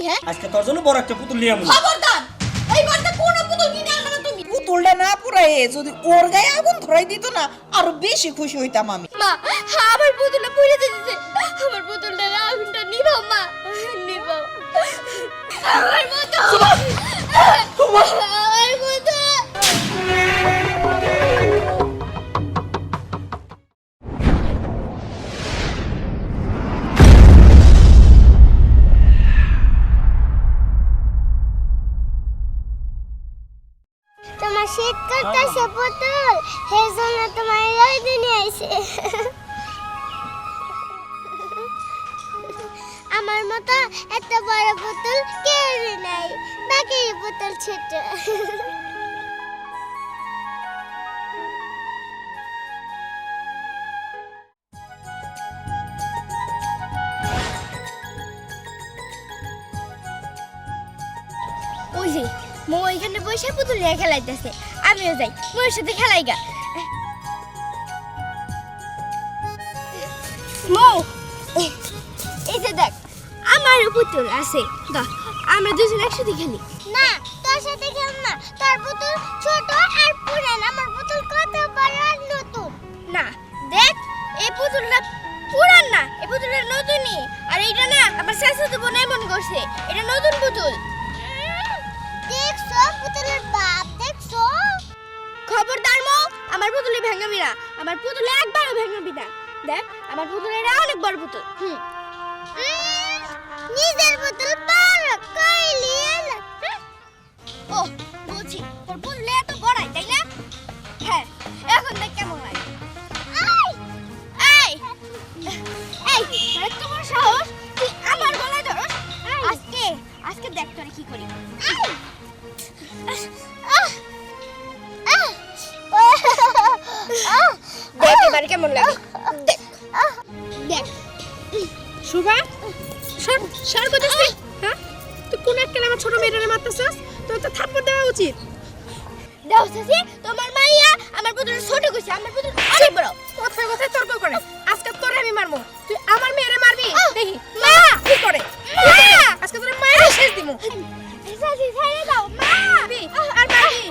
হ্যাঁ? আজকে তোর জন্য বড় একটা পুতুল নিয়ে আমু। খবরদার, এই বাড়িতে কোন পুতুল কিনে আনবে না তুমি। পুতুলটা না পুরাই যদি ওর গায়ে আগুন ধরাই দিত না আরো বেশি খুশি হইতাম আমি। মা আমার পুতুলটা পুড়ে দিতেছে, আমার পুতুলটা আগুনটা নিভাও মা, নিভাও আমার মতো আমার মতো। তোমার শীত করতেছে পুতুল, সেই জন্য তোমার রোদে নিয়ে আইছে। আমার মতো এত বড় পুতুল কেউই নাই, বাকি পুতুল ছোট। ওই যে মো এখানে বসে পুতুল নিয়ে খেলাইতেছে, আমিও যাই মোর সাথে খেলাই গা। মো এই যে দেখ আমারও পুতুল আছে, গা আমরা দুজন একসাথে খেলি। না, তোর সাথে খেল না, তোর পুতুল ছোট আর পুরান, আমার পুতুল কত বড় আর নতুন। না দেখ এই পুতুলটা পুরান না, এই পুতুলটা নতুনই, আর এইটা না আমার শাশুড়ি বোন এমন করছে, এটা নতুন পুতুল। দেখছো পুতুলের বাপ, দেখছো? খবরদার মৌ, আমার পুতুলে ভেঙাবি না, আমার পুতুলে একবারও ভেঙাবি না। দেখ আমার পুতুল এটা অনেক বড় পুতুল। নিজের পুতুল বড় কইলি না। ও বলছি তোর পুতুলে এত বড়াই তাই না? হ্যাঁ, এখন দেখ কেমন লাগে। এই এই তোর এত বড় সাহস, তুই আমার গলায় ধরস? আজকে আজকে দেখ তোরে কি করি। দেখ এবার কেমন লাগে, দেখ দেখ। শুভা সর সর বলতেছি, হ্যাঁ তুই কোন একটা আমার ছোট মেয়েটারে মারতেছস? তোর তো থাপ্পড় দেওয়া উচিত। দাও চাচি, তোমার মাইয়া আমার পুতুল ছোট কইছে, আমার পুতুল অনেক বড়। কথায় কথায় তর্ক করে, আজকে তোরে আমি মারবো, তুই আমার মেয়েরে মারবি? দেখি মা কি করে, আজকে তোরে মায়ের শেষ দিমু। চাচি ছাইড়ে দাও মা। আর মারবি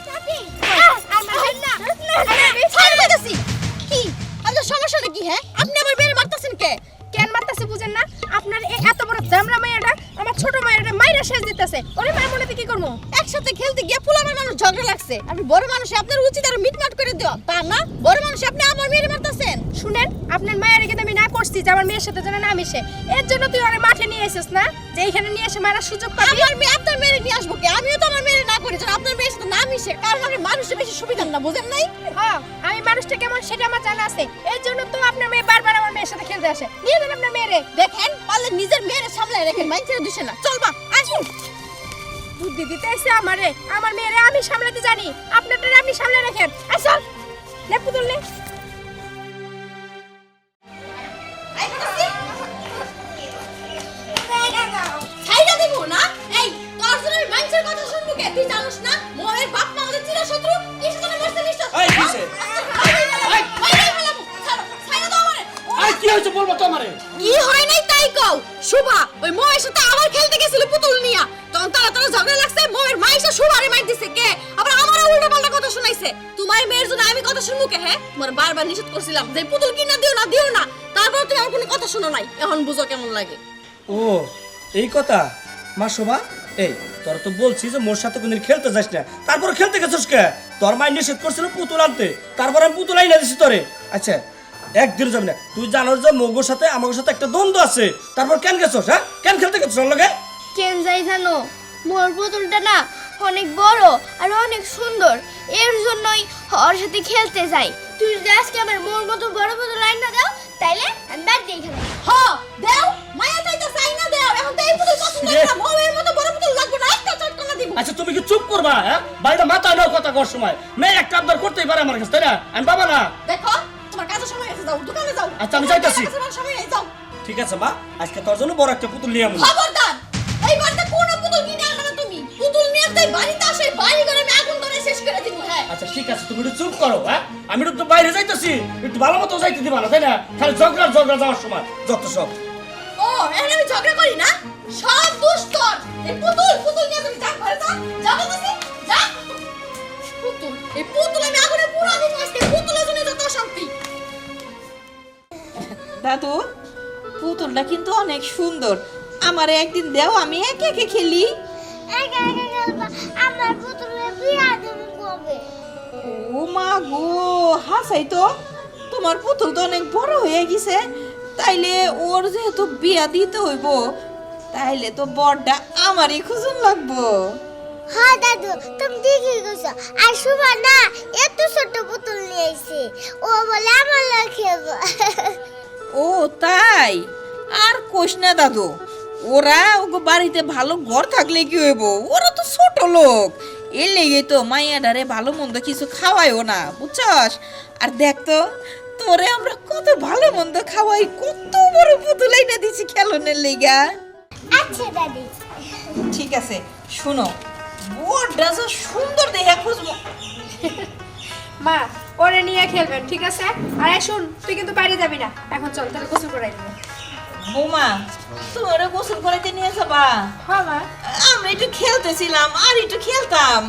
চাচি আর মারবি না, ছাড় দিতেছি। কি আপনার সমস্যাটা কি হ্যাঁ? আপনি আমার মেয়ের মারতেছেন কে? কেন মারতেছে বুঝেন না? আপনার এই এত বড় জামরা মাইয়াটা আমার ছোট মাইয়াটা মাইরা শেষ দিতেছে, ওরে মায়ের মনেতে কি করবো? একসাথে খেলতে গিয়ে ফুলার মানুষ ঝগড়া লাগছে। আপনি বড় মানুষ, আপনার উচিত আর মিটমাট করে দেওয়া, তা না বড় মানুষ আপনি আমার মেয়ের মারতেছেন। শুনেন, আপনার মায়ের কিন্তু আমি না করছি যে আমার মেয়ের সাথে যেন না মিশে, এর জন্য তুই ওরে মাঠে নিয়ে এসেছিস না, যে এইখানে নিয়ে এসে মারার সুযোগ পাবি। আমার মেয়ে আপনার মেয়ে নিয়ে আসবো কি? আমিও তো আমার মেয়ে না করি যেন আপনার মেয়ের সাথে না মিশে, কারণ আপনি মানুষের বেশি সুবিধা না, বুঝেন নাই? হ্যাঁ, আমি মানুষটা কেমন সেটা আমার জানা আছে, এর জন্য তো আপনার মেয়ে বারবার আমার মেয়ের সাথে খেলতে আসে। নিয়ে যান আপনার মেয়েরে। দেখেন পারলে নিজের মেয়ের সামলায় রাখেন, মাইন্ডের দিশে না। চল মা আসুন। বুদ্ধি দিতে এসে আমারে, আমার মেয়েরে আমি সামলাতে জানি, আপনারটা আপনি সামলে রাখেন। আসল নে পুতুল নে। ছাইড়া দিব না। এই তোর জন্য আমি মাইন্ডের কথা শুনবো কে? তুই জানিস না মোয়ের বাপ মা আমাদের চিরশত্রু, কিসের জন্য মরতে নিশ্চয়। এই কিসে? ছাইড়া দাও আমারে। আই কি হইছে বলবো তো আমারে? কি হয় নাই তাই কও। শুভা ওই মোয়ের সাথে আবার খেলতে গেছিল পুতুল নিয়া, তখন তারা ঝগড়া লাগছে, মোয়ের মা এসে শুভারে মাইর দিছে কে, আবার আমারও উল্টো পাল্টা কথা শুনাইছে। তোমার মেয়ের জন্য আমি কথা শুনবো কে? হ্যাঁ, তোমার বারবার নিষেধ করছিলাম যে পুতুল কিনা দিও না, দিও না, তারপর তুমি আমার কোনো কথা শুনো নাই, এখন বুঝো কেমন লাগে। ও এই কথা। মা শোভা, এই তোর তো বলছি যে মোর সাথে কোনদিন খেলতে যাস না, তারপর খেলতে গেছিস কে? তোর মাই নিষেধ করছিল পুতুল আনতে, তারপর আমি পুতুল আইনা দিছি তোরে। আচ্ছা একদিন যাবি না, তুই জানোস যে মগোর সাথে আমার সাথে একটা দ্বন্দ্ব আছে, তারপর কেন গেছিস? হ্যাঁ কেন খেলতে গেছিস ওর লগে? কেন যাই জানো, মোর পুতুলটা না অনেক বড় আর অনেক সুন্দর, এর জন্যই ওর সাথে খেলতে যাই। তুই যদি আজকে আমার মোর মতো বড় পুতুল আইনা দাও, তাইলে আমি বাদ দিয়ে খেলবো। হ দেও, মায়া চাইতে চাই না দেও, এখন তো এই পুতুল পছন্দ না, মোয়ের মতো বড় পুতুল লাগবে না, একটা চটকানা দিব। আচ্ছা তুমি কি চুপ করবা? হ্যাঁ বাইরে মাথা নাও কথা কর সময়, মেয়ে একটা আবদার করতেই পারে আমার কাছে, তাই না? আমি বাবা না? দেখো তোমার কাজের সময় এসে যাও, দোকানে যাও। আচ্ছা, আমি যাইতাছি। তোমার সময় এই যাও। ঠিক আছে মা, আজকে তোর জন্য বড় একটা পুতুল নিয়ে আমু। খবরদার, এই বাড়িতে কোন পুতুল কিনে আনবে না তুমি। পুতুল নিয়ে তাই বাড়িতে আসে, বাড়ি ঘরে আমি আগুন ধরে শেষ করে দিব। হ্যাঁ আচ্ছা ঠিক আছে, তুমি একটু চুপ করো। হ্যাঁ আমি একটু বাইরে যাইতেছি, একটু ভালো মতো যাইতে দিবা না, তাই না? খালি ঝগড়া ঝগড়া যাওয়ার সময় যত সব। ও এখন আমি ঝগড়া করি না, দাদু পুতুলটা কিন্তু অনেক সুন্দর, আমারে একদিন দেও, আমি একে একে খেলি। একা একা খেলবা, আমার পুতুলের বিয়া দেবো কবে? ও মা গো, হাসাই তো, তোমার পুতুল তো অনেক বড় হয়ে গেছে, তাইলে ওর যেহেতু বিয়া দিতে হইব, তাইলে তো বড়টা আমারই খুঁজুন লাগবো। হ্যাঁ দাদু, তুমি ঠিকই কইছো। আর সুমা না এত ছোট পুতুল নিয়ে আইছে, ও বলে আমার লগে খেলবো। ও তাই? আর কোশ না দাদু, ওরা ওগো বাড়িতে ভালো ঘর থাকলে কি হইব, ওরা তো ছোট লোক, এর লেগে তো মাইয়াডারে ভালো মন্দ কিছু খাওয়াইও না, বুঝছস? আর দেখ তো তোরে আমরা কত ভালো মন্দ খাওয়াই, কত বড় পুতুল এনে দিছি খেলনের লেগা। আচ্ছা দাদি। ঠিক আছে, শুনো, বড়টা যা সুন্দর দেখে খুঁজবো। মা ওরে নিয়ে খেলবেন, ঠিক আছে? আর এই শুন, তুই কিন্তু বাইরে যাবি না, এখন চল তাহলে গোসল করাই দেবো। বৌমা, তুমি ওরা গোসল করাইতে নিয়ে যাবা? হ্যাঁ মা। আমরা একটু খেলতেছিলাম, আর একটু খেলতাম।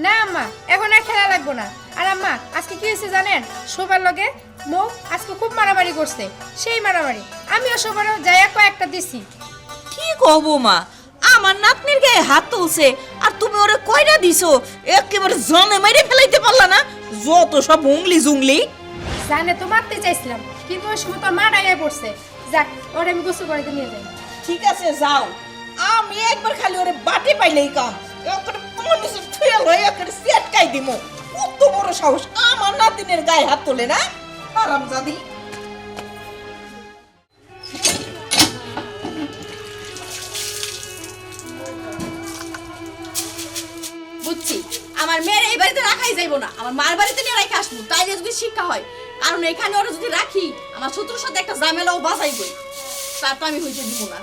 না আম্মা, এখন আর খেলা লাগবো না। আর আম্মা, আজকে কি হয়েছে জানেন? সবার লগে মৌ আজকে খুব মারামারি করছে, সেই মারামারি আমিও সবারও যাইয়া কয়েকটা দিছি। কি কব মা, আমার নাতনির গায়ে হাত তুলছে আর তুমি ওরে কয়টা দিছো, একেবারে জানে মেরে ফেলাইতে পারলা না, যত সব উংলি জুংলি। জানে তো মারতে চাইছিলাম, কিন্তু ওই সময় তোর মা ডাইয়া পড়ছে। যাক, ওরে আমি গোসল করাইতে নিয়ে যাই। ঠিক আছে যাও, আমি একবার খালি ওরে বাটি পাইলেই কাম, একেবারে পনিসে ফেল হয়ে একেবারে সেটকাই দিমু। কত বড় সাহস, আমার নাতিনের গায়ে হাত তোলে না, হারামজাদি। বুঝছি, আমার মেয়ের এই বাড়িতে রাখাই যাইবো না, আমার মার বাড়িতে নিয়ে রেখে আসবো, তাইলে যদি শিক্ষা হয়। কারণ এখানে ওরা যদি রাখি, আমার শত্রুর সাথে একটা ঝামেলাও বাঁচাইবই, তার তো আমি হইতে দিব না।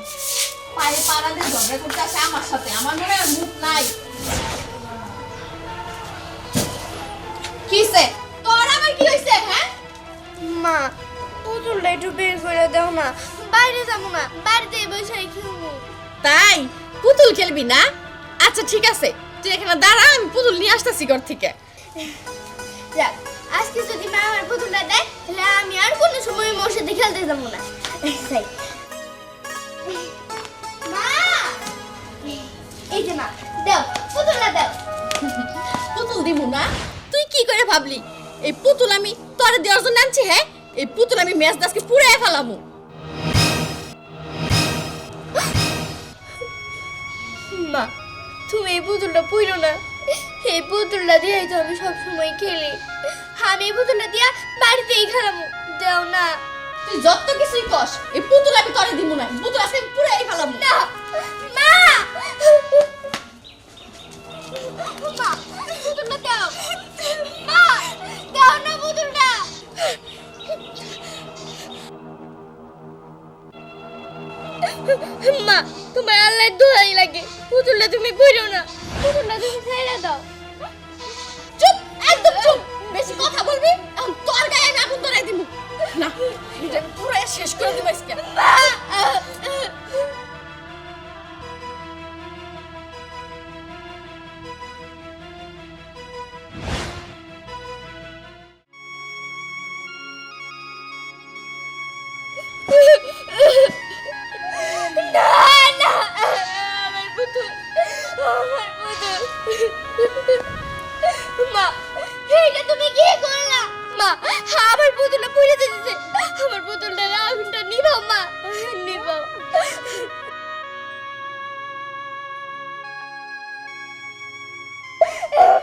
পায়ে পাড়ালে ঝগড়া করতে আসে আমার সাথে, আমার মনে হয় মুখ নাই। কিসে তোর আবার কি হইছে? হ্যাঁ মা, পুতুলটা একটু বের করে দাও না, বাইরে যাবো না, বাড়িতে বসে খেলবো। তাই পুতুল খেলবি না? আচ্ছা ঠিক আছে, তুই এখানে দাঁড়া, আমি পুতুল নিয়ে আসতেছি ঘর থেকে। যাক, আজকে যদি মা আমার পুতুলটা দেয়, তাহলে আমি আর কোনো সময় মোর সাথে খেলতে যাবো না। তাই। মা, এই যে মা, দাও পুতুলটা দাও। পুতুল দিব না? তুই কি করে ভাবলি এই পুতুল আমি তোরে দেওয়ার জন্য আনছি? হ্যাঁ, এই পুতুল আমি ম্যাচ দাসকে পুড়ায় ফেলামু। মা, তুমি এই পুতুলটা পুইরো না, এই পুতুলটা দিয়ে তো আমি সবসময় খেলি, আমি এই পুতুলটা দিয়া বাড়িতেই খেলামু, দাও না। তুই যত কিছুই কস, এই পুতুল আমি তোরে দিব না, পুতুল আজকে আমি পুড়ায় ফেলামু। না মা, মা পুতুলটা দাও, মা দাও না পুতুলটা। মা, তোমার আল্লাহর দোহাই লাগে, পুতুলটা তুমি কইরো না, পুতুলটা তুমি ছেড়ে দাও। চুপ, একদম চুপ, বেশি কথা বলবি এখন তোর গায়ে আমি আগুন ধরাই দিব। না, এটা আমি পুড়ায় শেষ করে দিব আজকে। না না, আমার পুতুল, আমার পুতুল। মা, এইটা তুমি কি করলা? মা, আমার পুতুলটা পুড়ে যেতেছে, আমার পুতুলটা আগুনটা নিভাও মা, নিভাও।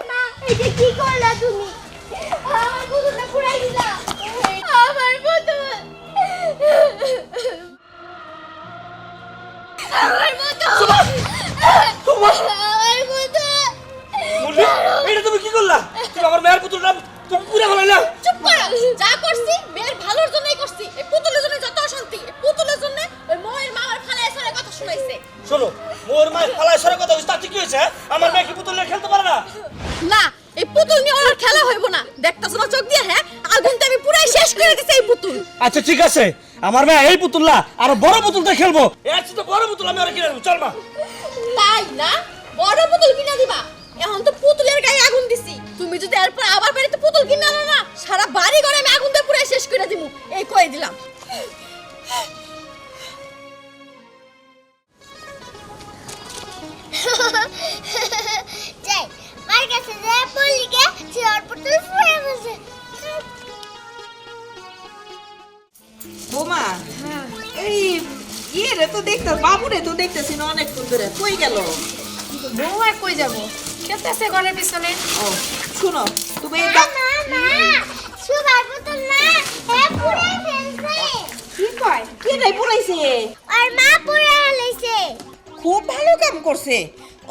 মা, এটা কি করলা তুমি? আমার পুতুলটা পুড়াই দিলা, আমার পুতুল, আমার পুতুল, আমার পুতুল। এটা তুমি কি করলা? তুমি আমার মেয়ের পুতুলটা তুমি পুড়ে ফেলাইলা। চুপ কর, যা করছি মেয়ের ভালোর জন্যই করছি। এই পুতুলের জন্য যত অশান্তি, এই পুতুলের জন্য ওই মোয়ের মা আমার খালায় এসে কথা শুনাইছে। শোনো, মোর মায়ের ফালায় সরে কথা হইছে, তাতে কি হয়েছে? আমার মেয়ে কি পুতুল নিয়ে খেলতে পারে না? না, এই পুতুল নিয়ে ওর খেলা হইব না, দেখতাছ না চোখ দিয়ে? হ্যাঁ, আগুনটা আমি পুরাই শেষ করে দিছি এই পুতুল। আচ্ছা ঠিক আছে, আমার মেয়ে এই পুতুল না আরো বড় পুতুল দিয়ে খেলবো, এর চেয়ে তো বড় পুতুল আমি ওরা কিনে দেবো। চল মা। তাই না, বড় পুতুল কিনা দিবা? এখন তো পুতুলের গায়ে আগুন দিছি, তুমি যদি এরপর আবার বাড়িতে পুতুল কিনা আনো না, সারা বাড়ি ঘরে আমি আগুন দিয়ে পুরাই শেষ করে দিব, এই কই দিলাম। তো দেখতেছ বাবুরে তো দেখতেছি না অনেকক্ষণ ধরে কই গেল? বউ আর কই যাবো, খেলতেছে ঘরের পিছনে। ও শুনো তুমি এই মা সুবার পুতুল না এ পুড়ে ফেলছে। কি কয়? কে নাই পুরাইছে? আর মা পুড়ে ফেলেছে। খুব ভালো কাম করছে।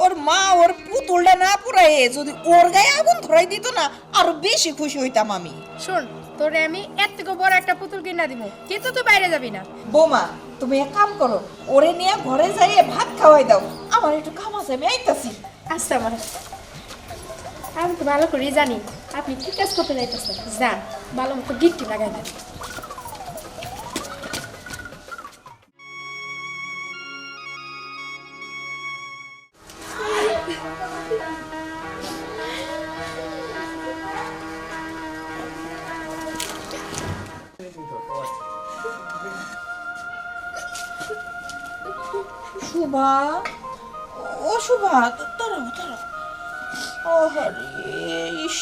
ওর মা ওর পুতুলটা না পুরাই যদি ওর গায়ে আগুন ধরাই দিত না আরো বেশি খুশি হইতাম আমি। শোন, তোরে আমি এর থেকে বড় একটা পুতুল কিনা দিব, কিন্তু তুই বাইরে যাবি না। বৌমা তুমি এক কাম করো, ওরে নিয়ে ঘরে যাইয়ে ভাত খাওয়াই দাও, আমার একটু কাম আছে আমি আইতাছি। আচ্ছা আমার, আমি তো ভালো করেই জানি আপনি কি কাজ করতে যাইতেছেন। যান, ভালো মতো গিট্টি লাগাই দেন। শুভা, ও শুভা দাঁড়াও দাঁড়াও। ও হরে ইস,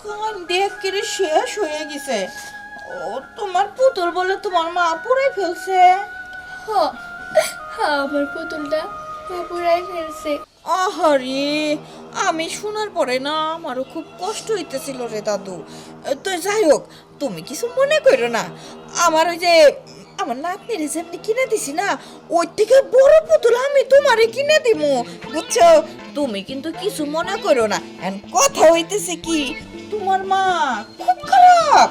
কান দেখ কেড়ে শেষ হয়ে গেছে। ও তোমার পুতুল বলে তোমার মা পুরাই ফেলছে। আমার পুতুলটা পুরাই ফেলছে। আহারে, আমি শোনার পরে না আমারও খুব কষ্ট হইতেছিল রে দাদু। তো যাই হোক, তুমি কিছু মনে করো না। আমার ওই যে আমার নাতনির যেমনি কিনে দিছি না, ওই থেকে বড় পুতুল আমি তোমারে কিনে দিমু, বুঝছো? তুমি কিন্তু কিছু মনে করো না। এন্ড কথা হইতেছে কি, তোমার মা খুব খারাপ,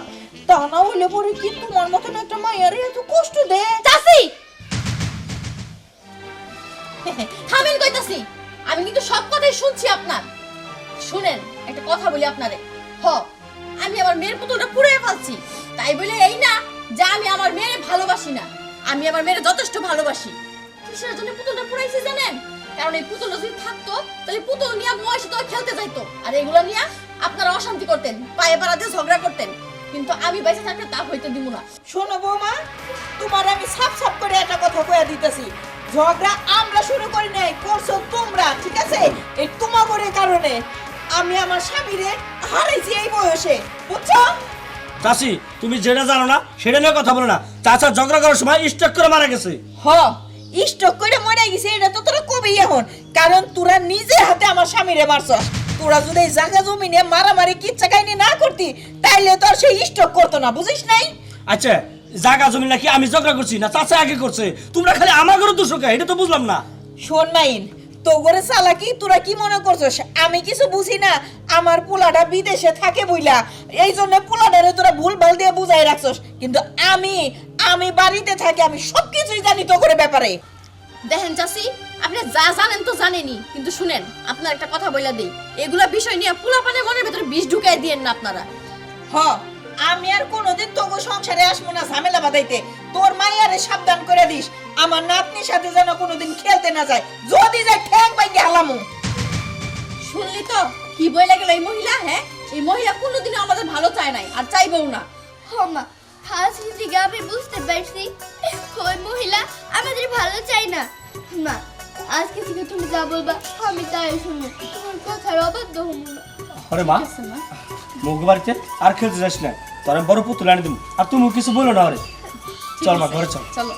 তা না হইলে পরে কি তোমার মতন একটা মায়ের এত কষ্ট দেয়? চাচি থামেন কইতাছি, আমি কিন্তু সব কথাই শুনছি আপনার। শুনেন, একটা কথা বলি আপনারে। আমি আমার মেয়ের পুতুলটা পুড়িয়ে ফেলছি, তাই বলে এই না যে আমি আমার মেয়েরে ভালোবাসি না। আমি আমার মেয়েরে যথেষ্ট ভালোবাসি। কিসের জন্য পুতুলটা পুড়াইছি জানেন? কারণ এই পুতুলটা যদি থাকতো তাহলে পুতুল নিয়ে ময়ের সাথে খেলতে যাইতো, আর এগুলো নিয়ে আপনারা অশান্তি করতেন, পায়ে পাড়াতে ঝগড়া করতেন। কিন্তু আমি বেঁচে থাকলে তা হইতে দিব না। শোনো বৌমা, তোমার আমি সাপ সাপ করে একটা কথা কইয়া দিতেছি, ঝগড়া আমরা শুরু করি নাই, করছো তোমরা, ঠিক আছে? এই তোমাদের কারণে আমি আমার স্বামীরে হারাইছি এই বয়সে, বুঝছো? চাচি তুমি যেটা জানো না সেটা নিয়ে কথা বলো না। চাচা ঝগড়া করার সময় স্ট্রোক করে মারা গেছে। স্টক করে মরে গেছে, এটা তো তোরা কবি এখন, কারণ তোরা নিজে হাতে আমার স্বামীরে মারছস। তোরা যদি এই জায়গা জমি নিয়ে মারামারি কিচ্ছা কাহিনী না করতি তাইলে তো আর সেই স্টক করতো না, বুঝিস নাই? আচ্ছা, জায়গা জমি নাকি আমি ঝগড়া করছি না চাচা আগে করছে? তোমরা খালি আমার ঘরে দোষ কে, এটা তো বুঝলাম না। শোন মাইন, তো করে চালাকি তোরা কি মনে করছস আমি কিছু বুঝি না? আমার পোলাটা বিদেশে থাকে বইলা এই জন্য পোলাটারে তোরা ভুল ভাল দিয়ে বুঝাই রাখছস, কিন্তু আমি বাড়িতে থাকি, আমি সবকিছুই জানি তো করে ব্যাপারে। দেখেন চাচি, আপনি যা জানেন তো জানেনই, কিন্তু শুনেন আপনার একটা কথা বইলা দেই, এগুলা বিষয় নিয়ে পোলাপানের মনের ভিতরে বিষ ঢুকাই দিয়েন না আপনারা। আমি আর কোনোদিন তোগো সংসারে আসবো না ঝামেলা বাঁধাইতে। তোর মাইয়ারে সাবধান করে দিস, আমার নাতনির সাথে যেন কোনোদিন খেলতে না যায়, যদি যায় ঠ্যাং বাইকে হালামু। শুনলি তো কি বইলা গেল এই মহিলা? হ্যাঁ, এই মহিলা কোনোদিনও আমাদের ভালো চায় নাই আর চাইবেও না। মা, আজকে থেকে আমি বুঝতে পারছি ওই মহিলা আমাদের ভালো চাই না। মা, আজকে থেকে তুমি যা বলবা আমি তাই শুনবো, তোমার কথার অবাধ্য হবো না। আরে মা, মুখ বাড়িতে আর খেলতে যাস না, তোর আমি বড় পুতুল আনি দিব, আর তুমি কিছু বলো না। আরে চল মা, ঘরে চল। চলো।